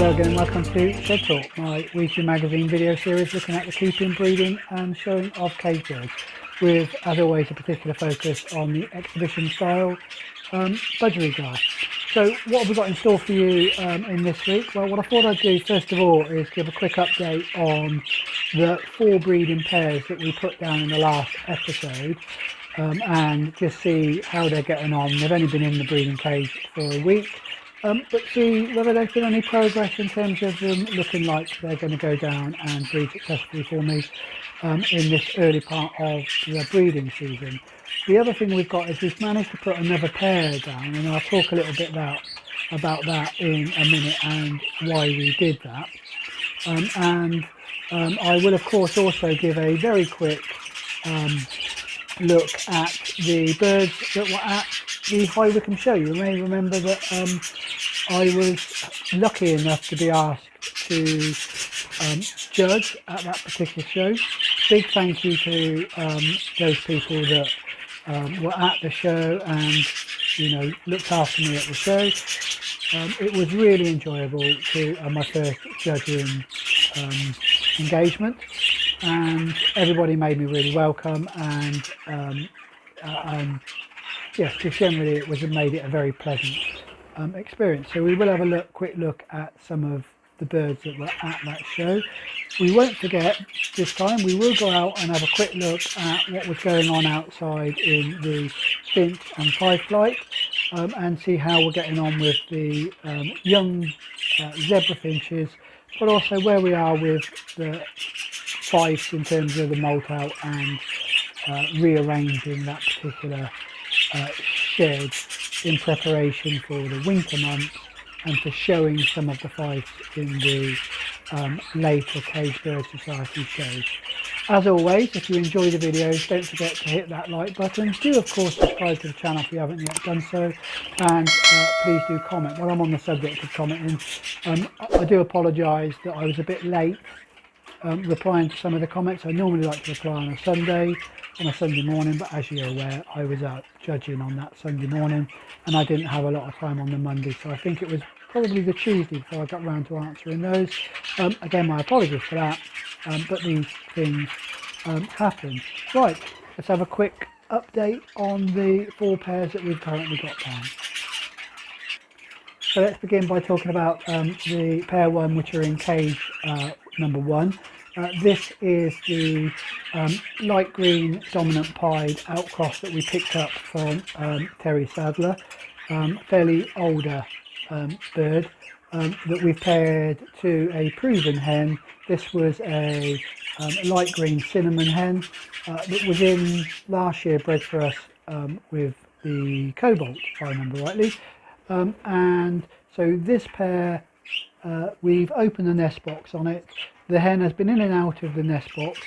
Hello again and welcome to Shed Talk, my weekly magazine video series looking at the keeping, breeding and showing of cage birds, with, as always, a particular focus on the exhibition style budgerigar. So what have we got in store for you in this week? Well, what I thought I'd do first of all is give a quick update on the 4 breeding pairs that we put down in the last episode, and just see how they're getting on. They've only been in the breeding cage for a week. But see whether there's been any progress in terms of them looking like they're going to go down and breed successfully for me in this early part of the breeding season. The other thing we've got is we've managed to put another pair down, and I'll talk a little bit about that in a minute and why we did that. I will of course also give a very quick look at the birds that were at the High Wycombe show. You may remember that I was lucky enough to be asked to judge at that particular show. Big thank you to those people that were at the show and looked after me at the show. It was really enjoyable to my first judging engagement, and everybody made me really welcome, and yes, just generally it made it a very pleasant experience. So we will have a quick look at some of the birds that were at that show. We won't forget this time, we will go out and have a quick look at what was going on outside in the finch and Fife flight, and see how we're getting on with the young zebra finches, but also where we are with the Fifes in terms of the molt out and rearranging that particular shed in preparation for the winter months and for showing some of the Fifes in the later Cage Bird Society shows. As always, if you enjoy the videos, don't forget to hit that like button. Do of course subscribe to the channel if you haven't yet done so, and please do comment. While I'm on the subject of commenting, I do apologise that I was a bit late replying to some of the comments. I normally like to reply on a Sunday morning, but as you're aware, I was out judging on that Sunday morning and I didn't have a lot of time on the Monday, so I think it was probably the Tuesday before I got round to answering those. Again, my apologies for that, but these things happen. Right, let's have a quick update on the 4 pairs that we've currently got down. So let's begin by talking about the pair 1, which are in cage number 1. This is the light green dominant pied outcross that we picked up from Terry Sadler, fairly older bird that we've paired to a proven hen. This was a light green cinnamon hen that was in last year, bred for us with the cobalt, if I remember rightly. And so this pair, we've opened the nest box on it. The hen has been in and out of the nest box.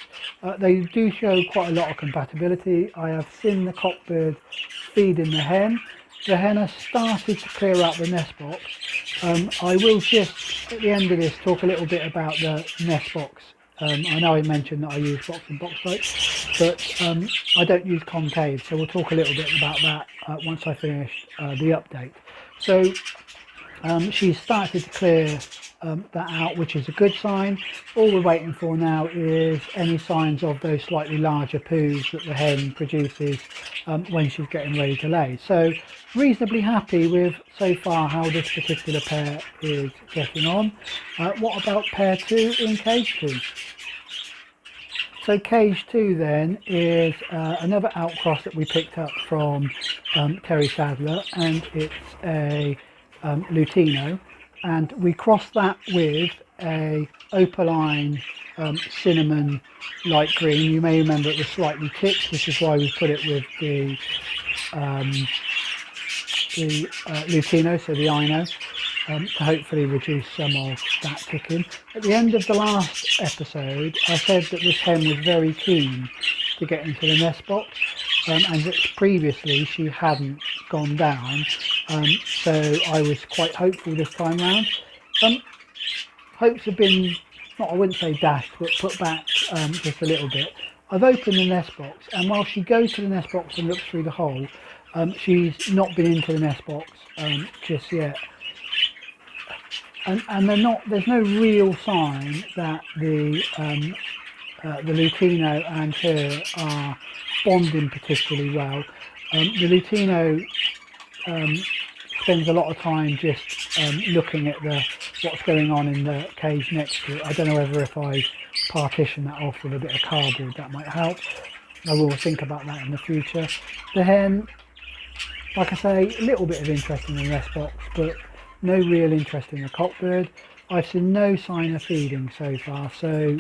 They do show quite a lot of compatibility. I have seen the cockbird feeding the hen. The hen has started to clear out the nest box. I will just, at the end of this, talk a little bit about the nest box. I know I mentioned that I use box and box type, but I don't use concave, so we'll talk a little bit about that once I finish the update. So she's started to clear that out, which is a good sign. All we're waiting for now is any signs of those slightly larger poos that the hen produces when she's getting ready to lay. So reasonably happy with so far how this particular pair is getting on. What about pair 2 in cage 2? So cage 2 then is another outcross that we picked up from Terry Sadler, and it's a Lutino, and we crossed that with a opaline cinnamon light green. You may remember it was slightly tipped, which is why we put it with the Lutino, so the Ino, to hopefully reduce some of that ticking. At the end of the last episode, I said that this hen was very keen to get into the nest box, and that previously she hadn't gone down, so I was quite hopeful this time round. Hopes have been, I wouldn't say dashed, but put back just a little bit. I've opened the nest box, and while she goes to the nest box and looks through the hole, she's not been into the nest box just yet. and there's no real sign that the Lutino and her are bonding particularly well. The Lutino spends a lot of time just looking at what's going on in the cage next to it. I don't know whether if I partition that off with a bit of cardboard that might help. I will think about that in the future. The hen, like I say, a little bit of interest in the nest box, but no real interest in the cockbird. I've seen no sign of feeding so far, so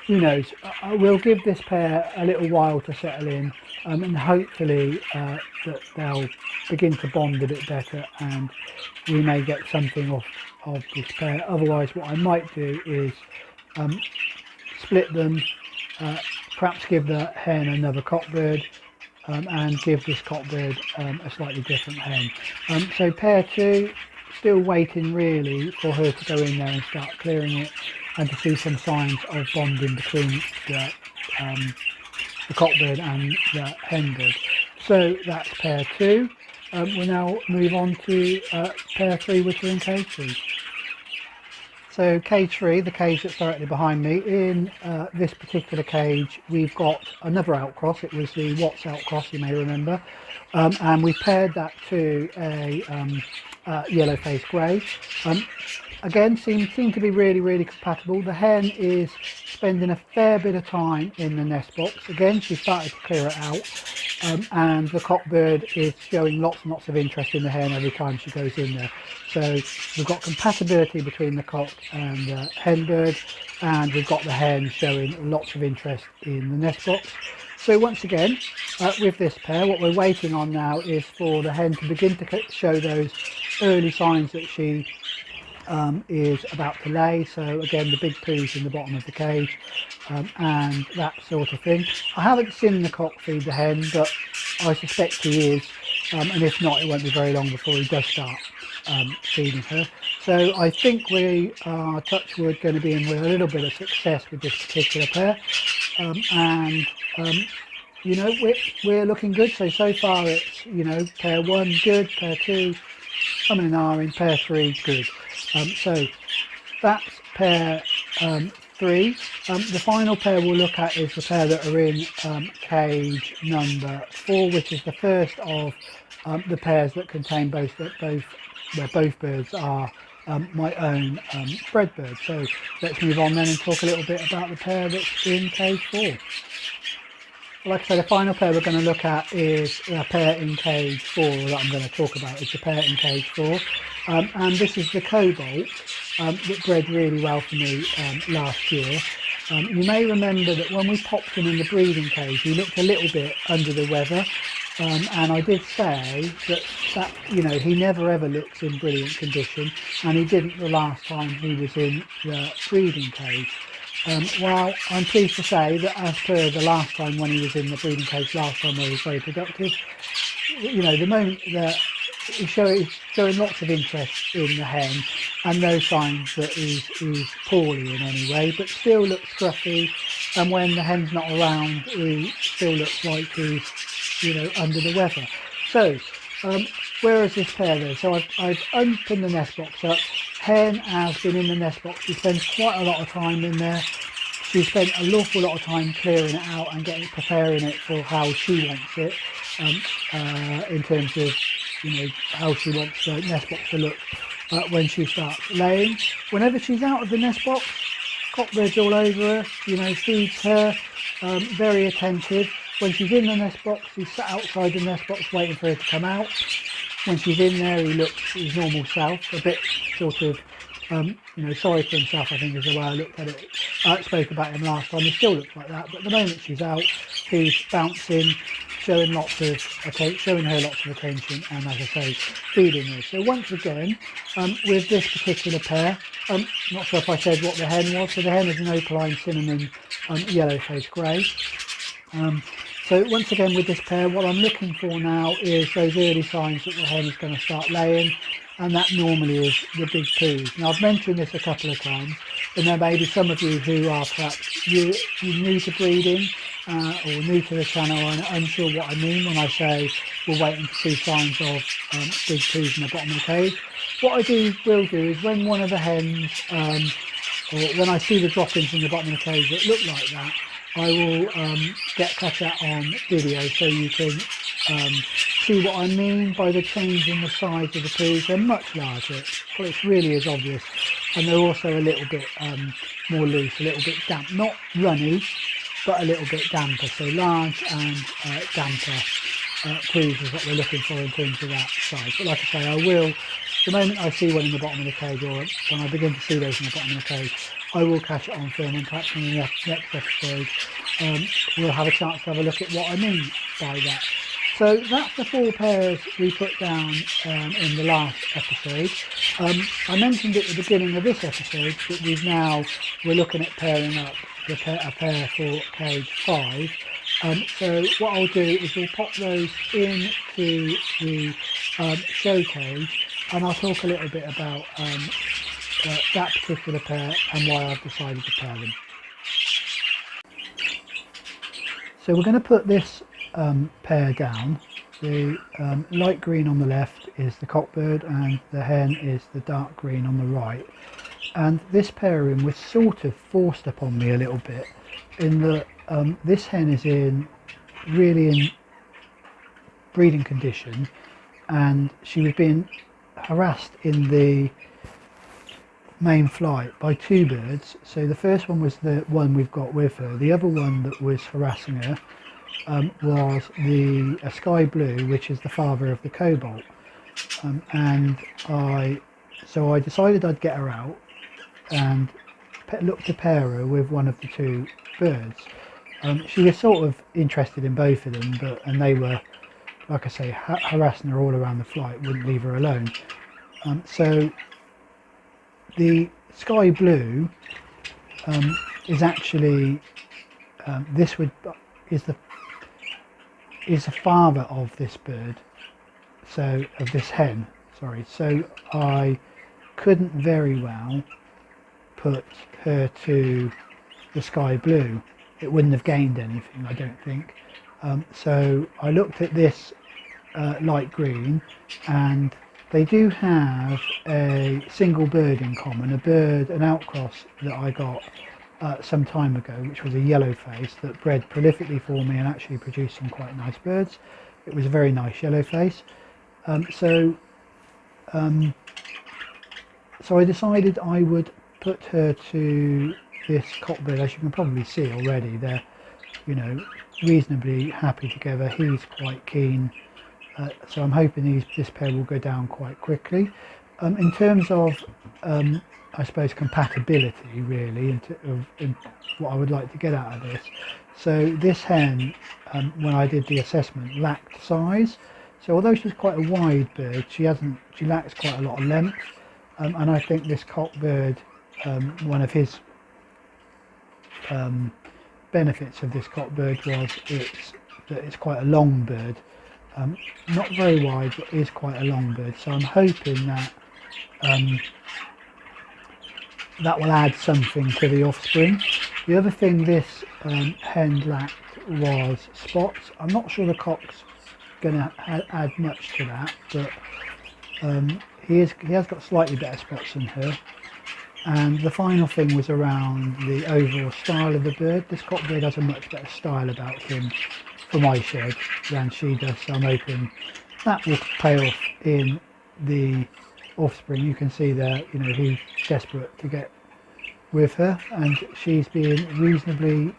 who knows. I will give this pair a little while to settle in, and hopefully that they'll begin to bond a bit better and we may get something off of this pair. Otherwise, what I might do is split them, perhaps give the hen another cockbird, and give this cockbird a slightly different hen. So pair 2, still waiting really for her to go in there and start clearing it and to see some signs of bonding between the cockbird and the hen bird. So that's pair 2. We'll now move on to pair 3, which are in cage 3. So cage 3, the cage that's directly behind me, in this particular cage we've got another outcross. It was the Watts outcross, you may remember, and we've paired that to a yellow-faced grey. Again, seem to be really compatible. The hen is spending a fair bit of time in the nest box. Again, she started to clear it out, and the cockbird is showing lots and lots of interest in the hen every time she goes in there. So we've got compatibility between the cock and the hen bird, and we've got the hen showing lots of interest in the nest box. So once again, with this pair, what we're waiting on now is for the hen to begin to show those early signs that she is about to lay. So again, the big poos in the bottom of the cage, and that sort of thing. I haven't seen the cock feed the hen, but I suspect he is, and if not, it won't be very long before he does start feeding her. So I think we are, touch wood, going to be in with a little bit of success with this particular pair, and you know, we're looking good. So far it's, you know, pair 1 good, pair 2 coming and ahhing, pair 3 good. So that's pair 3. The final pair we'll look at is the pair that are in cage number 4, which is the first of the pairs that contain both birds are my own bred birds. So let's move on then and talk a little bit about the pair that's in cage 4. Like I say, the final pair we're going to look at is a pair in cage 4, that I'm going to talk about. It's the pair in cage 4, and this is the Cobalt that bred really well for me last year. You may remember that when we popped him in the breeding cage, he looked a little bit under the weather, and I did say that you know, he never ever looks in brilliant condition, and he didn't the last time he was in the breeding cage. Well, I'm pleased to say that as per the last time when he was in the breeding cage last time, where he was very productive, you know, the moment that he's showing lots of interest in the hen, and no signs that he's poorly in any way, but still looks scruffy, and when the hen's not around, he still looks like he's, you know, under the weather. So where is this pair though? So I've opened the nest box up. Hen has been in the nest box. She spends quite a lot of time in there. She spent an awful lot of time clearing it out and preparing it for how she wants it, in terms of, you know, how she wants the nest box to look when she starts laying. Whenever she's out of the nest box, cockbirds all over her, you know, feeds her, very attentive. When she's in the nest box, he's sat outside the nest box waiting for her to come out. When she's in there, he looks his normal self, a bit sort of, you know, sorry for himself, I think is the way I looked at it. I spoke about him last time. He still looks like that, but the moment she's out, he's bouncing, showing her lots of attention, and as I say, feeding her. So once again, with this particular pair, not sure if I said what the hen was. So the hen is an opaline cinnamon yellow-faced grey. So once again with this pair, what I'm looking for now is those early signs that the hen is going to start laying, and that normally is the big poos. Now I've mentioned this a couple of times, and there may be some of you who are perhaps you're new to breeding or new to the channel and unsure what I mean when I say we're waiting to see signs of big poos in the bottom of the cage. what I will do is when one of the hens, or when I see the droppings in the bottom of the cage that look like that, I will catch that on video so you can see what I mean by the change in the size of the poos. They're much larger, but it really is obvious, and they're also a little bit more loose, a little bit damp, not runny, but a little bit damper. So large and damper poos is what we're looking for in terms of that size. But like I say, I will, the moment I see one in the bottom of the cage, or when I begin to see those in the bottom of the cage, I will catch it on film, and perhaps in the next episode we'll have a chance to have a look at what I mean by that. So that's the 4 pairs we put down in the last episode. I mentioned at the beginning of this episode that we're looking at pairing up a pair for cage 5. So what I'll do is we'll pop those into the show cage, and I'll talk a little bit about that particular pair and why I've decided to pair them. So we're going to put this pair down. The light green on the left is the cockbird, and the hen is the dark green on the right. And this pairing was sort of forced upon me a little bit, in that this hen is really in breeding condition, and she was being harassed in the main flight by 2 birds. So the first one was the one we've got with her. The other one that was harassing her was a sky blue, which is the father of the cobalt, and I decided I'd get her out and look to pair her with one of the 2 birds. She was sort of interested in both of them, and they were, like I say, harassing her all around the flight, wouldn't leave her alone. So the sky blue is actually is the father of this bird, so of this hen. Sorry. So I couldn't very well put her to the sky blue. It wouldn't have gained anything, I don't think. So I looked at this light green, and they do have a single bird in common, an outcross that I got some time ago, which was a yellow face that bred prolifically for me and actually produced some quite nice birds. It was a very nice yellow face. So I decided I would put her to this cockbird. As you can probably see already, they're, reasonably happy together. He's quite keen, so I'm hoping this pair will go down quite quickly. In terms of I suppose compatibility, really, in what I would like to get out of this. So this hen, when I did the assessment, lacked size. So although she's quite a wide bird, she lacks quite a lot of length. And I think this cockbird, one of his benefits of this cockbird was that it's quite a long bird. Not very wide, but is quite a long bird. So I'm hoping that that will add something to the offspring. The other thing this hen lacked was spots. I'm not sure the cock's going to add much to that, but he has got slightly better spots than her. And the final thing was around the overall style of the bird. This cockbird has a much better style about him for my shed than she does, so I'm hoping that will pay off in the offspring. You can see there, he's desperate to get with her, and she's being reasonably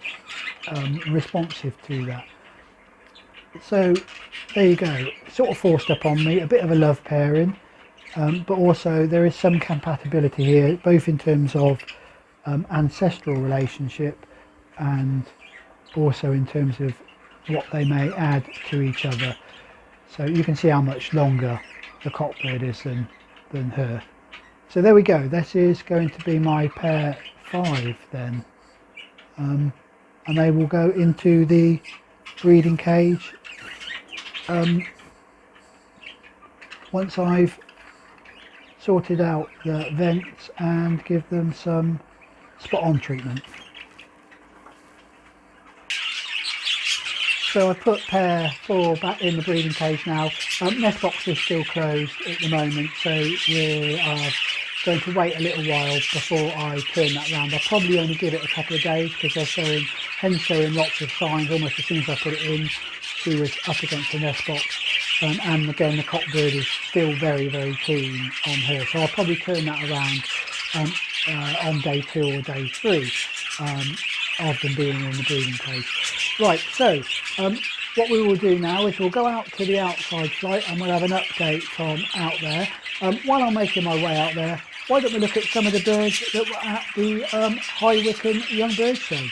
responsive to that. So there you go, sort of forced upon me, a bit of a love pairing, but also there is some compatibility here, both in terms of ancestral relationship and also in terms of what they may add to each other. So you can see how much longer the cockbird is than her. So there we go, this is going to be my pair 5 then, and they will go into the breeding cage once I've sorted out the vents and give them some spot on treatment. So I put pair 4 back in the breeding cage now. Nest box is still closed at the moment, so we are going to wait a little while before I turn that round. I'll probably only give it a couple of days because hen's showing lots of signs. Almost as soon as I put it in, she was up against the nest box. And again, the cockbird is still very, very keen on her. So I'll probably turn that around on day 2 or day 3 of them being in the breeding cage. Right, so what we will do now is we'll go out to the outside flight and we'll have an update from out there. While I'm making my way out there, why don't we look at some of the birds that were at the High Wycombe Young Bird Show.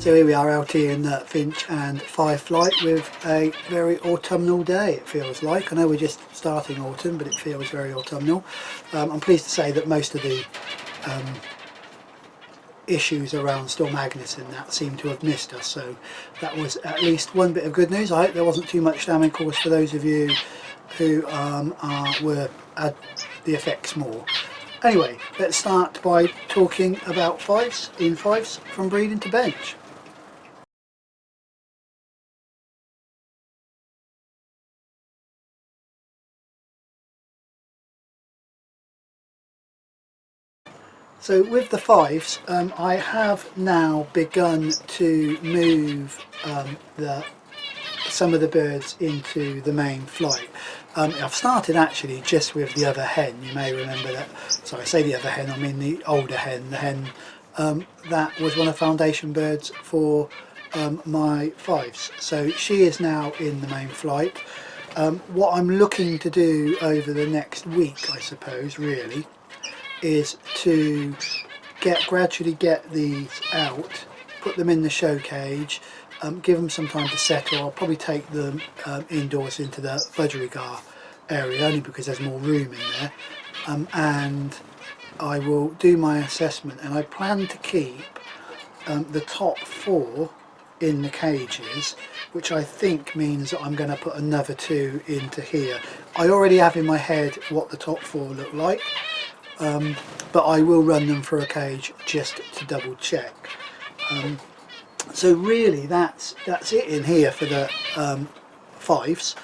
So here we are out here in the Finch and Fife flight with a very autumnal day, it feels like. I know we're just starting autumn, but it feels very autumnal. I'm pleased to say that most of the issues around Storm Agnes and that seem to have missed us, so that was at least one bit of good news. I hope there wasn't too much damage caused for those of you who were at the effects more. Anyway, let's start by talking about Fifes in Fifes from breeding to bench. So with the Fifes, I have now begun to move some of the birds into the main flight. I've started actually just with the other hen. You may remember that, sorry I say the other hen, I mean the older hen, the hen that was one of the foundation birds for my Fifes. So she is now in the main flight. What I'm looking to do over the next week, I suppose, really, is to gradually get these out, put them in the show cage, give them some time to settle. I'll probably take them indoors into the budgerigar area, only because there's more room in there, and I will do my assessment, and I plan to keep the top 4 in the cages, which I think means that I'm going to put another 2 into here. I already have in my head what the top 4 look like, but I will run them for a cage just to double check. So really that's it in here for the Fifes.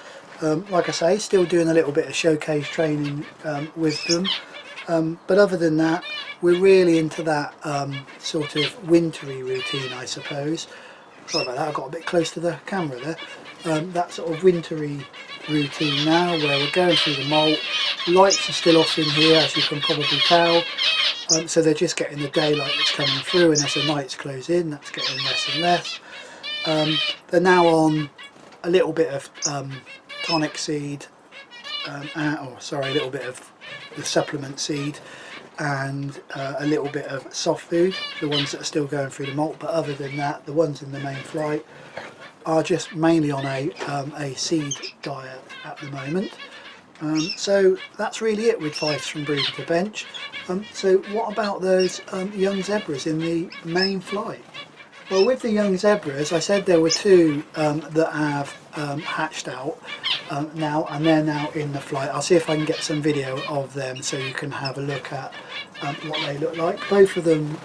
Like I say, still doing a little bit of showcase training with them, but other than that we're really into that sort of wintry routine, I suppose. Sorry about that, I got a bit close to the camera there. That sort of wintry routine now, where we're going through the molt. Lights are still off in here, as you can probably tell, so they're just getting the daylight that's coming through, and as the nights close in, that's getting less and less. They're now on a little bit of tonic seed, a little bit of the supplement seed, and a little bit of soft food, the ones that are still going through the molt. But other than that, the ones in the main flight are just mainly on a seed diet at the moment. So that's really it with Fifes from breeding to bench. So what about those young zebras in the main flight? Well, with the young zebras, I said there were 2 that have hatched out now, and they're now in the flight. I'll see if I can get some video of them so you can have a look at what they look like. Both of them,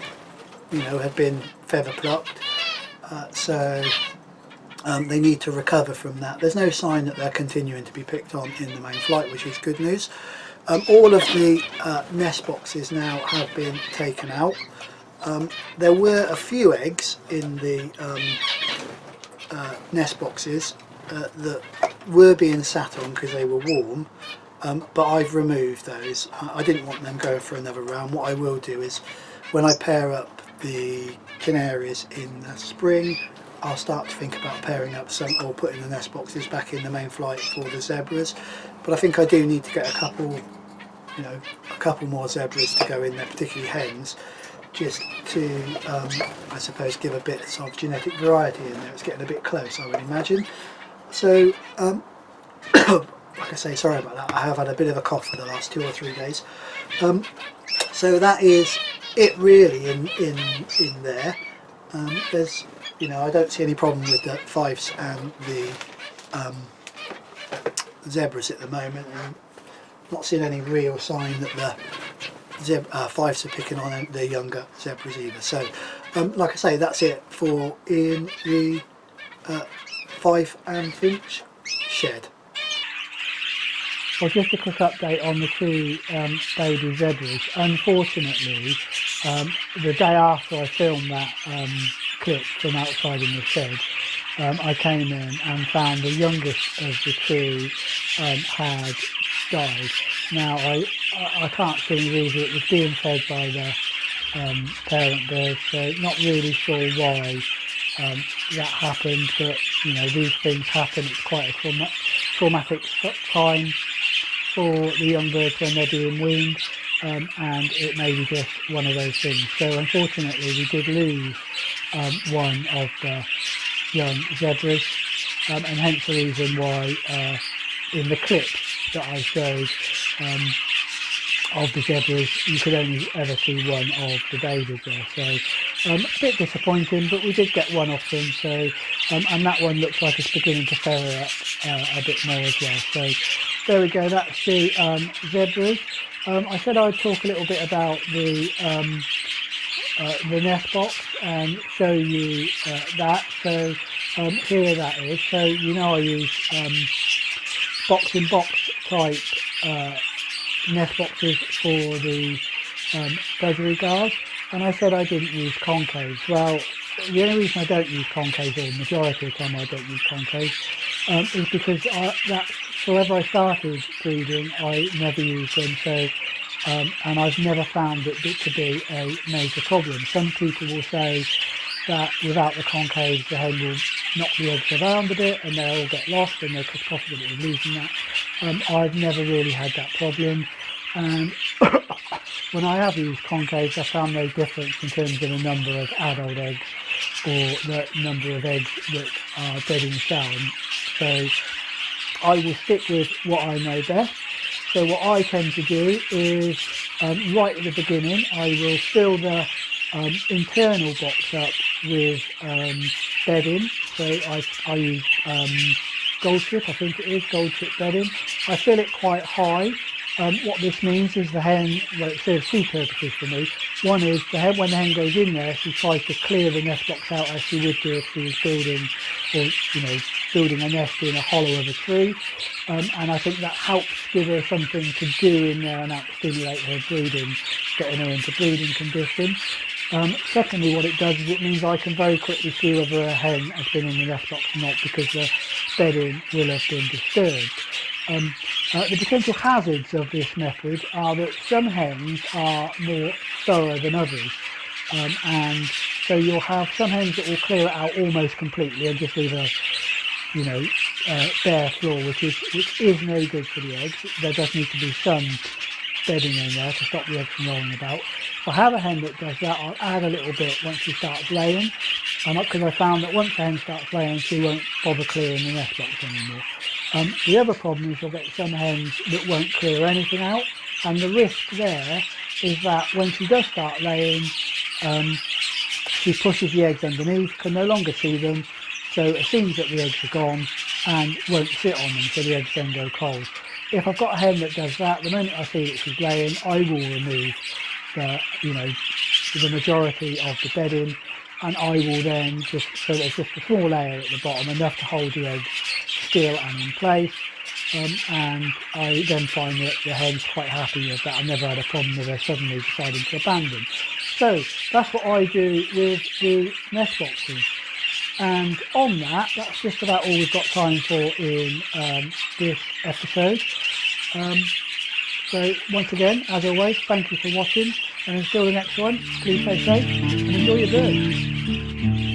you know, have been feather plucked, so they need to recover from that. There's no sign that they're continuing to be picked on in the main flight, which is good news. All of the nest boxes now have been taken out. There were a few eggs in the nest boxes that were being sat on because they were warm, but I've removed those. I didn't want them going for another round. What I will do is, when I pair up the canaries in the spring, I'll start to think about pairing up some, or putting the nest boxes back in the main flight for the zebras. But I think I do need to get a couple more zebras to go in there, particularly hens, just to I suppose give a bit of genetic variety in there. It's getting a bit close, I would imagine. So like I say, sorry about that, I have had a bit of a cough for the last 2 or 3 days. So that is it really in there. There's, you know, I don't see any problem with the Fifes and the zebras at the moment, and not seeing any real sign that the Fifes are picking on the younger zebras either. So like I say, that's it for in the Fife and Finch shed. Well, just a quick update on the 2 baby zebras. Unfortunately, the day after I filmed that clip from outside in the shed, I came in and found the youngest of the 2 had died. Now I can't see any reason. It was being fed by the parent bird, so not really sure why that happened, but you know, these things happen. It's quite a traumatic time for the young birds when they're being weaned, and it may be just one of those things. So unfortunately we did lose one of the young zebras, and hence the reason why in the clip that I showed of the zebras, you could only ever see one of the babies there. So a bit disappointing, but we did get one off them. So and that one looks like it's beginning to feather up a bit more as well. So there we go. That's the zebras. I said I'd talk a little bit about the nest box and show you that. So here that is. So I use box-in-box type nest boxes for the budgerigars, and I said I didn't use concaves. Well, the only reason I don't use concaves, or the majority of the time I don't use concaves, is because that's wherever I started breeding, I never used them. So and I've never found it to be a major problem. Some people will say that without the concaves the hen will knock the eggs around a bit and they'll all get lost and there's a possibility of losing that. I've never really had that problem, and when I have used concaves I found no difference in terms of the number of adult eggs or the number of eggs that are bedding sound. So I will stick with what I know best. So what I tend to do is right at the beginning I will fill the internal box up with bedding. So I use gold chip, I think it is gold chip bedding. I fill it quite high. What this means is the hen, well, it serves two purposes for me. One is the hen, when the hen goes in there, she tries to clear the nest box out as she would do if she was building, or building a nest in a hollow of a tree. And I think that helps give her something to do in there and help stimulate her breeding, getting her into breeding condition. Secondly, what it does is it means I can very quickly see whether a hen has been in the nest box or not, because the bedding will have been disturbed. The potential hazards of this method are that some hens are more thorough than others, and so you'll have some hens that will clear it out almost completely and just leave a bare floor, which is no good for the eggs. There does need to be some bedding in there to stop the eggs from rolling about. If I have a hen that does that, I'll add a little bit once she starts laying, because I found that once the hen starts laying she won't bother clearing the nest box anymore. The other problem is you'll get some hens that won't clear anything out, and the risk there is that when she does start laying, she pushes the eggs underneath, can no longer see them, so assumes that the eggs are gone and won't sit on them, so the eggs then go cold. If I've got a hen that does that, the moment I see that she's laying, I will remove the majority of the bedding, and I will then so there's just a small layer at the bottom, enough to hold the eggs still and in place, and I then find that the hen's quite happy with that. I've never had a problem with her suddenly deciding to abandon. So that's what I do with the nest boxes. And on that's just about all we've got time for in this episode. So once again, as always, thank you for watching, and until the next one, please stay safe and enjoy your birds.